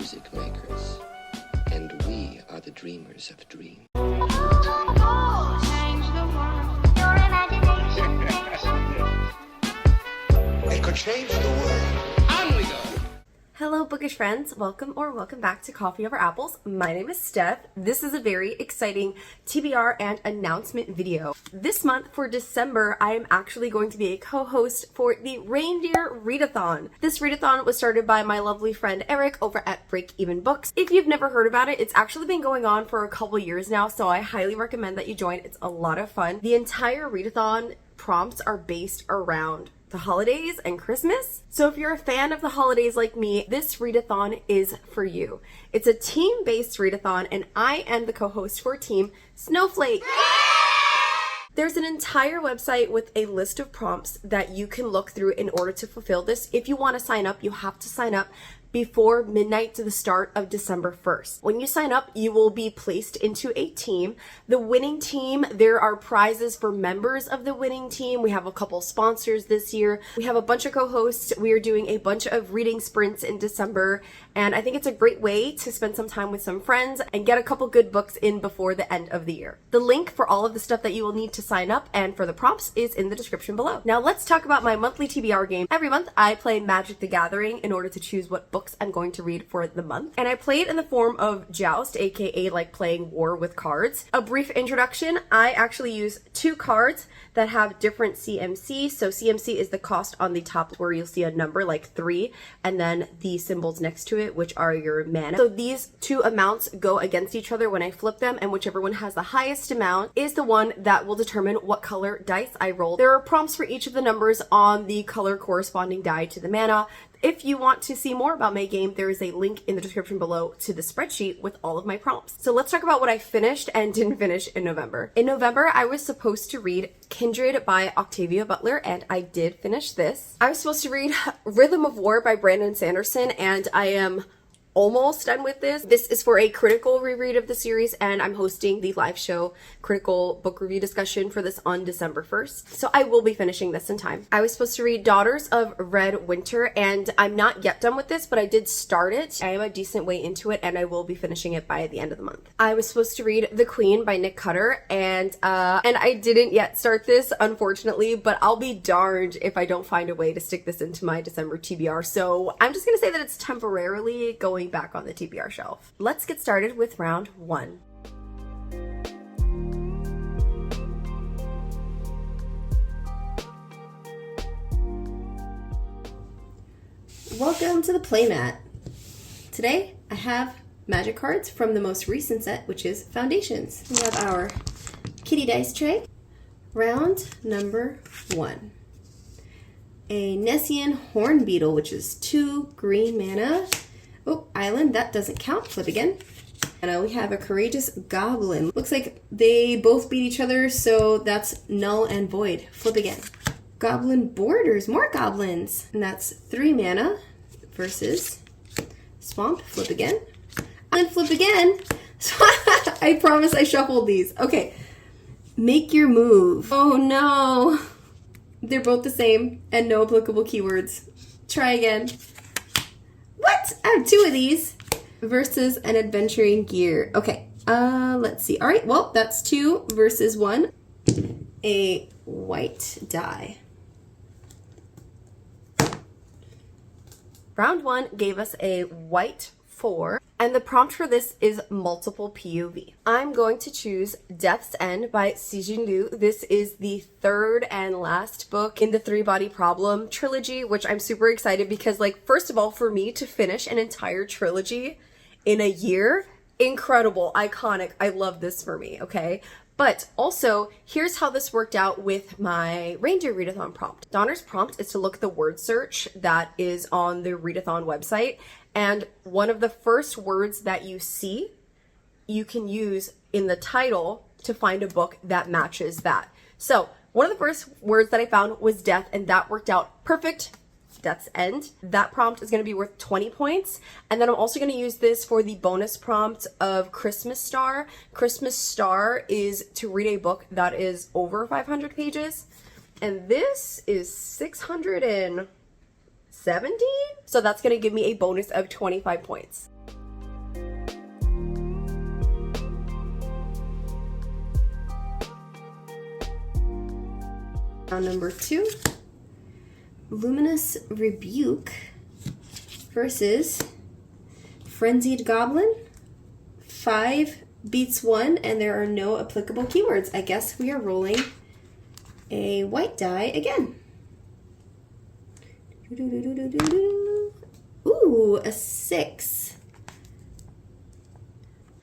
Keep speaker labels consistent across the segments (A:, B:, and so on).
A: music makers, and we are the dreamers of dreams.
B: Change the world. Your imagination.
C: It could change the world.
A: On we go!
D: Hello bookish friends, welcome back to Coffee Over Apples. My name is Steph. This is a very exciting TBR and announcement video. This month for December, I am actually going to be a co-host for the Reindeer Readathon. This Readathon was started by my lovely friend Eric over at Break Even Books. If you've never heard about it, it's actually been going on for a couple years now, so I highly recommend that you join. It's a lot of fun. The entire Readathon prompts are based around the holidays and Christmas. So if you're a fan of the holidays like me, this readathon is for you. It's a team-based readathon and I am the co-host for Team Snowflake. There's an entire website with a list of prompts that you can look through in order to fulfill this. If you want to sign up, you have to sign up before midnight to the start of December 1st. When you sign up, you will be placed into a team. The winning team, there are prizes for members of the winning team. We have a couple sponsors this year. We have a bunch of co-hosts. We are doing a bunch of reading sprints in December, and I think it's a great way to spend some time with some friends and get a couple good books in before the end of the year. The link for all of the stuff that you will need to sign up and for the prompts is in the description below. Now let's talk about my monthly TBR game. Every month I play Magic the Gathering in order to choose what books I'm going to read for the month. And I play it in the form of joust, aka like playing war with cards. A brief introduction, I actually use 2 cards that have different CMC. So CMC is the cost on the top where you'll see a number like 3 and then the symbols next to it, which are your mana. So these 2 amounts go against each other when I flip them, and whichever one has the highest amount is the one that will determine what color dice I roll. There are prompts for each of the numbers on the color corresponding die to the mana. If you want to see more about my game, there is a link in the description below to the spreadsheet with all of my prompts. So let's talk about what I finished and didn't finish in November. In November, I was supposed to read Kindred by Octavia Butler, and I did finish this. I was supposed to read Rhythm of War by Brandon Sanderson, and I am almost done with this. This is for a critical reread of the series, and I'm hosting the live show critical book review discussion for this on December 1st. So I will be finishing this in time. I was supposed to read Daughters of Red Winter, and I'm not yet done with this, but I did start it. I am a decent way into it, and I will be finishing it by the end of the month. I was supposed to read The Queen by Nick Cutter, and I didn't yet start this, unfortunately, but I'll be darned if I don't find a way to stick this into my December TBR. So I'm just gonna say that it's temporarily going back on the TBR shelf. Let's get started with round 1. Welcome to the playmat. Today I have magic cards from the most recent set, which is Foundations. We have our kitty dice tray. Round number 1. A Nessian Horn Beetle, which is 2 green mana. Oh, island, that doesn't count. Flip again. And we have a Courageous Goblin. Looks like they both beat each other, so that's null and void. Flip again. Goblin Borders, more goblins. And that's 3 mana versus Swamp. Flip again. And flip again. I promise I shuffled these. Okay. Make your move. Oh no. They're both the same and no applicable keywords. Try again. What? I have 2 of these versus an adventuring gear. Okay, let's see. All right, well, that's 2 versus 1. A white die. Round 1 gave us a white 4, and the prompt for this is multiple POV. I'm going to choose Death's End by Cixin Liu. This is the 3rd and last book in the 3-Body Problem trilogy, which I'm super excited because, like, first of all, for me to finish an entire trilogy in a year, incredible, iconic. I love this for me, okay? But also, here's how this worked out with my Reindeer Readathon prompt. Donner's prompt is to look at the word search that is on the Readathon website, and one of the first words that you see, you can use in the title to find a book that matches that. So one of the first words that I found was death, and that worked out perfect. Death's End. That prompt is going to be worth 20 points. And then I'm also going to use this for the bonus prompt of Christmas Star. Christmas Star is to read a book that is over 500 pages. And this is 670. So that's going to give me a bonus of 25 points. Round number 2, Luminous Rebuke versus Frenzied Goblin. 5 beats 1, and there are no applicable keywords. I guess we are rolling a white die again. Ooh, a 6.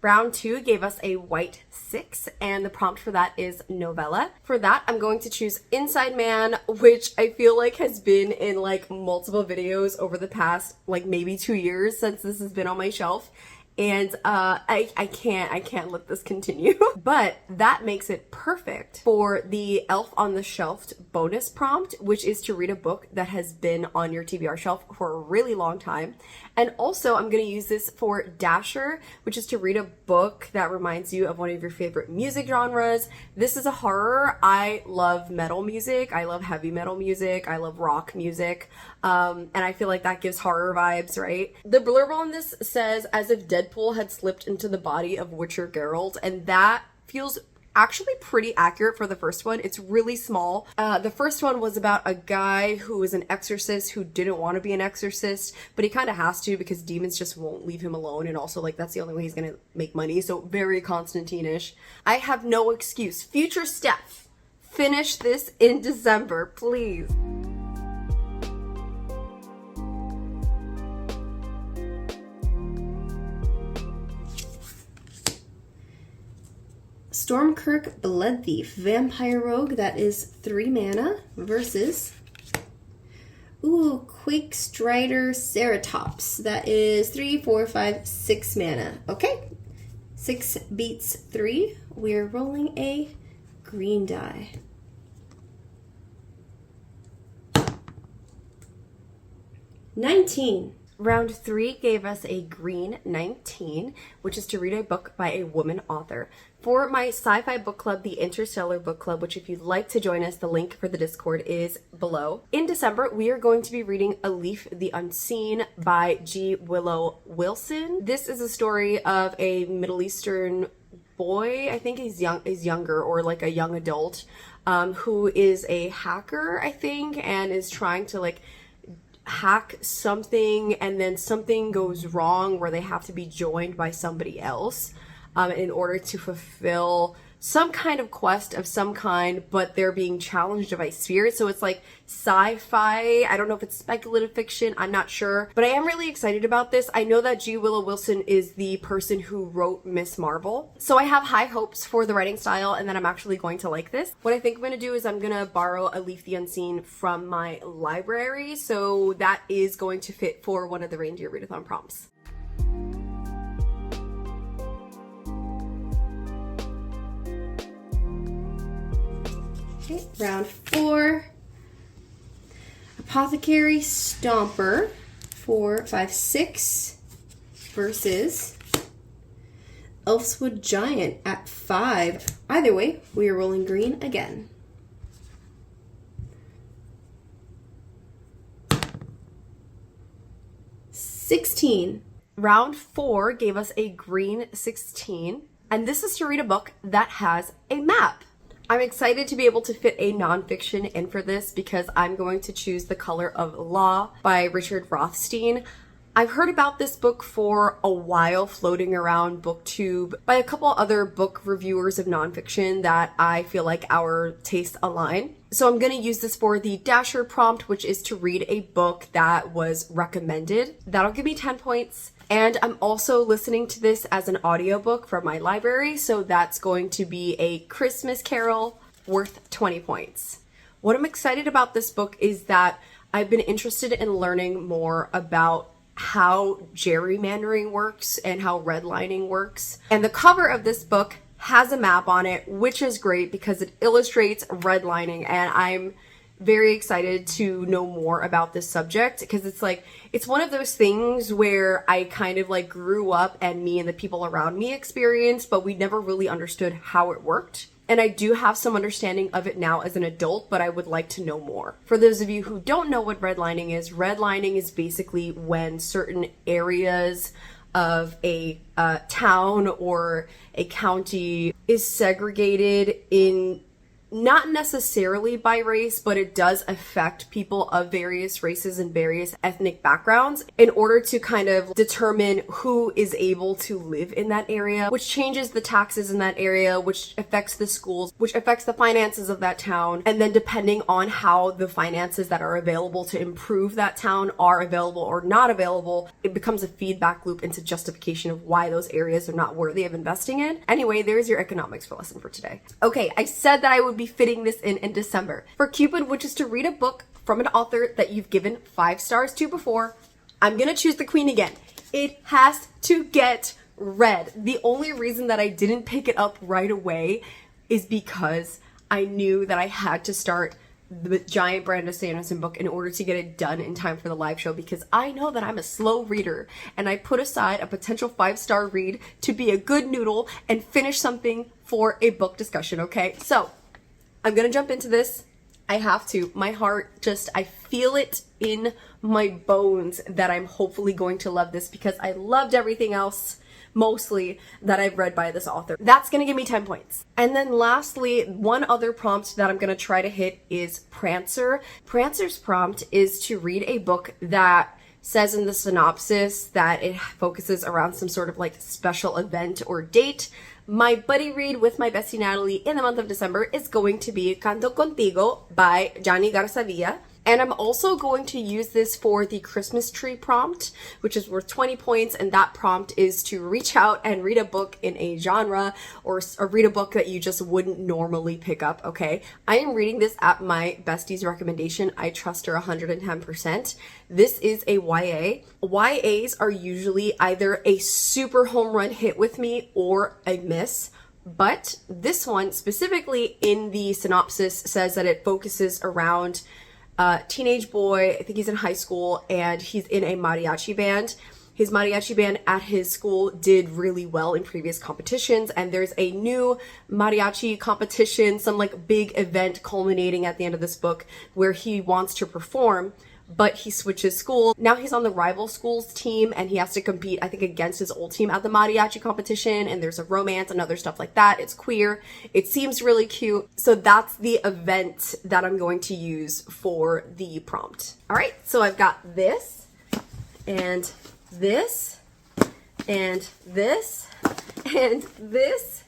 D: Round 2 gave us a white 6, and the prompt for that is novella. For that, I'm going to choose Inside Man, which I feel like has been in like multiple videos over the past like maybe 2 years since this has been on my shelf. And I can't let this continue. But that makes it perfect for the Elf on the Shelf bonus prompt, which is to read a book that has been on your TBR shelf for a really long time. And also I'm going to use this for Dasher, which is to read a book that reminds you of one of your favorite music genres. This is a horror. I love metal music. I love heavy metal music. I love rock music. And I feel like that gives horror vibes, right? The blurb on this says, as if Deadpool had slipped into the body of Witcher Geralt, and that feels actually pretty accurate for the first one. It's really small. The first one was about a guy who was an exorcist who didn't want to be an exorcist, but he kind of has to because demons just won't leave him alone, and also like that's the only way he's gonna make money, so very Constantine-ish. I have no excuse. Future Steph, finish this in December, please. Stormkirk Bloodthief, Vampire Rogue, that is 3 mana, versus Quake Strider Ceratops, that is 3, 4, 5, 6 mana. Okay, 6 beats 3. We're rolling a green die. $19. Round 3 gave us a green 19, which is to read a book by a woman author. For my sci-fi book club, the Interstellar Book Club, which if you'd like to join us, the link for the Discord is below. In December, we are going to be reading A Leaf the Unseen by G. Willow Wilson. This is a story of a Middle Eastern boy, I think he's younger or like a young adult, who is a hacker, I think, and is trying to like hack something, and then something goes wrong where they have to be joined by somebody else in order to fulfill some kind of quest of some kind, but they're being challenged by spirits. So it's like sci-fi. I don't know if it's speculative fiction. I'm not sure, but I am really excited about this. I know that G. Willow Wilson is the person who wrote Miss Marvel, so I have high hopes for the writing style and that I'm actually going to like this. What I think I'm going to do is I'm going to borrow A Leaf the Unseen from my library, so that is going to fit for one of the Reindeer Readathon prompts. Okay, round 4. Apothecary Stomper, 4, 5, 6, versus Elfswood Giant at 5. Either way, we are rolling green again. $16. Round 4 gave us a green 16, and this is to read a book that has a map. I'm excited to be able to fit a nonfiction in for this because I'm going to choose The Color of Law by Richard Rothstein. I've heard about this book for a while floating around booktube by a couple other book reviewers of nonfiction that I feel like our tastes align. So I'm going to use this for the Dasher prompt, which is to read a book that was recommended. That'll give me 10 points. And I'm also listening to this as an audiobook from my library, so that's going to be A Christmas Carol, worth 20 points. What I'm excited about this book is that I've been interested in learning more about how gerrymandering works and how redlining works. And the cover of this book has a map on it, which is great because it illustrates redlining, and I'm very excited to know more about this subject because it's one of those things where I kind of like grew up and me and the people around me experienced, but we never really understood how it worked. And I do have some understanding of it now as an adult, but I would like to know more. For those of you who don't know what redlining is basically when certain areas of a town or a county is segregated in not necessarily by race, but it does affect people of various races and various ethnic backgrounds in order to kind of determine who is able to live in that area, which changes the taxes in that area, which affects the schools, which affects the finances of that town. And then depending on how the finances that are available to improve that town are available or not available, it becomes a feedback loop into justification of why those areas are not worthy of investing in. Anyway, there's your economics for lesson for today. Okay, I said that I would be fitting this in December. For Cupid, which is to read a book from an author that you've given 5 stars to before, I'm gonna choose The Queen again. It has to get read. The only reason that I didn't pick it up right away is because I knew that I had to start the giant Brandon Sanderson book in order to get it done in time for the live show, because I know that I'm a slow reader and I put aside a potential 5-star read to be a good noodle and finish something for a book discussion, okay? So I'm gonna jump into this. I have to. My heart just, I feel it in my bones that I'm hopefully going to love this because I loved everything else mostly that I've read by this author. That's gonna give me 10 points. And then lastly, one other prompt that I'm gonna try to hit is Prancer. Prancer's prompt is to read a book that says in the synopsis that it focuses around some sort of like special event or date. My buddy read with my bestie Natalie in the month of December is going to be Canto Contigo by Johnny Garzavilla. And I'm also going to use this for the Christmas tree prompt, which is worth 20 points. And that prompt is to reach out and read a book in a genre or read a book that you just wouldn't normally pick up, okay? I am reading this at my bestie's recommendation. I trust her 110%. This is a YA. YAs are usually either a super home run hit with me or a miss. But this one specifically in the synopsis says that it focuses around teenage boy, I think he's in high school, and he's in a mariachi band. His mariachi band at his school did really well in previous competitions, and there's a new mariachi competition, some like big event culminating at the end of this book where he wants to perform, but he switches school. Now he's on the rival school's team and he has to compete, I think, against his old team at the mariachi competition, and there's a romance and other stuff like that. It's queer. It seems really cute. So that's the event that I'm going to use for the prompt. All right, so I've got this and this and this and this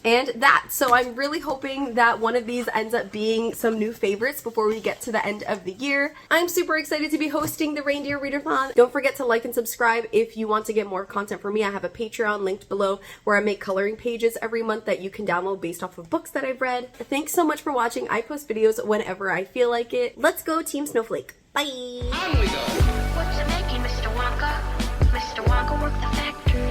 D: and that. So I'm really hoping that one of these ends up being some new favorites before we get to the end of the year. I'm super excited to be hosting the Reindeer Readathon. Don't forget to like and subscribe if you want to get more content from me. I have a Patreon linked below where I make coloring pages every month that you can download based off of books that I've read. Thanks so much for watching. I post videos whenever I feel like it. Let's go Team Snowflake. Bye!
B: What's it making, Mr. Wonka? Mr. Wonka worked the factory.